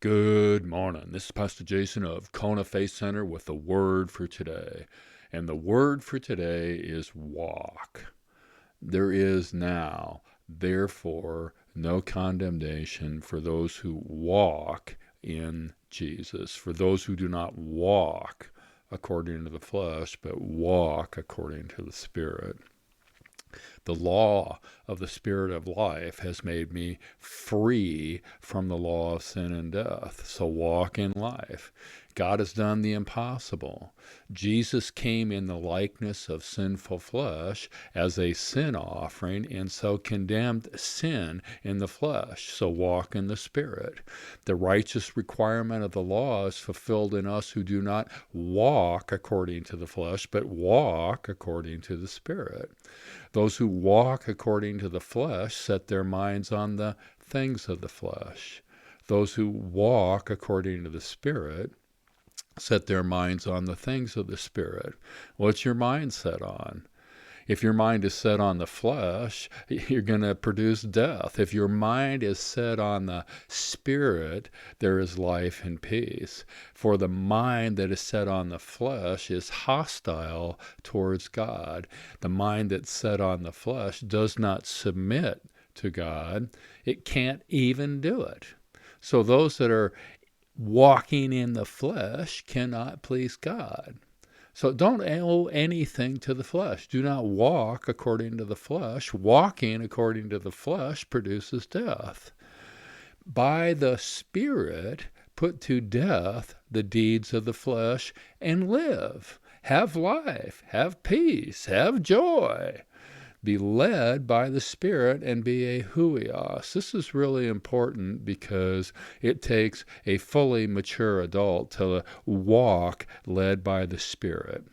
Good morning. This is Pastor Jason of Kona Faith Center with the word for today. And the word for today is walk. There is now, therefore, no condemnation for those who walk in Jesus, for those who do not walk according to the flesh, but walk according to the Spirit. The law of the Spirit of life has made me free from the law of sin and death. So walk in life. God has done the impossible. Jesus came in the likeness of sinful flesh as a sin offering, and so condemned sin in the flesh. So walk in the Spirit. The righteous requirement of the law is fulfilled in us who do not walk according to the flesh, but walk according to the Spirit. Those who walk according to the flesh set their minds on the things of the flesh. Those who walk according to the Spirit set their minds on the things of the Spirit. What's your mind set on? If your mind is set on the flesh, you're going to produce death. If your mind is set on the Spirit, there is life and peace. For the mind that is set on the flesh is hostile towards God. The mind that's set on the flesh does not submit to God. It can't even do it. So those that are walking in the flesh cannot please God. So don't owe anything to the flesh. Do not walk according to the flesh. Walking according to the flesh produces death. By the Spirit, put to death the deeds of the flesh and live. Have life, have peace, have joy. Be led by the Spirit and be a huios. This is really important because it takes a fully mature adult to walk led by the Spirit.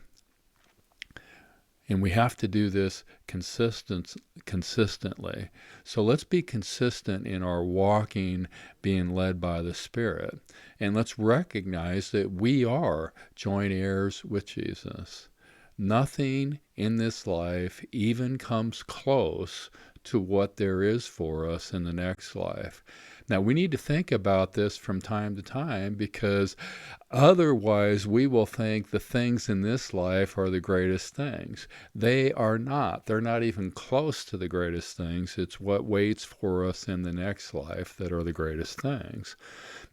And we have to do this consistently. So let's be consistent in our walking, being led by the Spirit. And let's recognize that we are joint heirs with Jesus. Nothing in this life even comes close to what there is for us in the next life. Now, we need to think about this from time to time because otherwise we will think the things in this life are the greatest things. They are not. They're not even close to the greatest things. It's what waits for us in the next life that are the greatest things.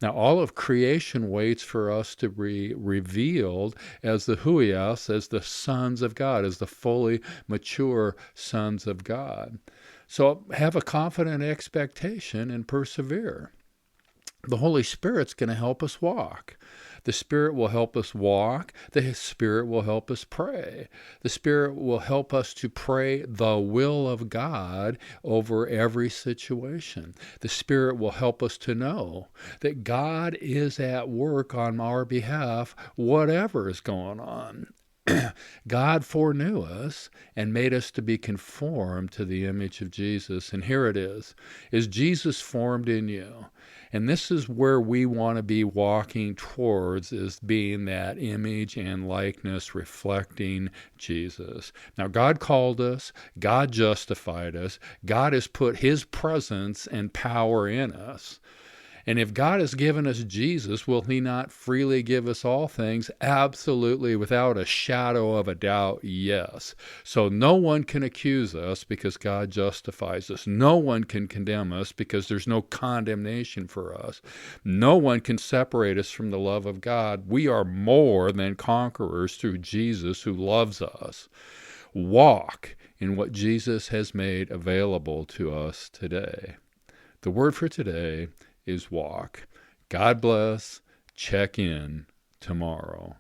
Now, all of creation waits for us to be revealed as the huios, as the sons of God, as the fully mature sons of God. So have a confident expectation and persevere. The Holy Spirit's going to help us walk. The Spirit will help us walk. The Spirit will help us pray. The Spirit will help us to pray the will of God over every situation. The Spirit will help us to know that God is at work on our behalf, whatever is going on. God foreknew us and made us to be conformed to the image of Jesus. And here it is. Is Jesus formed in you? And this is where we want to be walking towards, is being that image and likeness reflecting Jesus. Now, God called us. God justified us. God has put his presence and power in us. And if God has given us Jesus, will he not freely give us all things? Absolutely, without a shadow of a doubt, yes. So no one can accuse us because God justifies us. No one can condemn us because there's no condemnation for us. No one can separate us from the love of God. We are more than conquerors through Jesus who loves us. Walk in what Jesus has made available to us today. The word for today is walk. God bless. Check in tomorrow.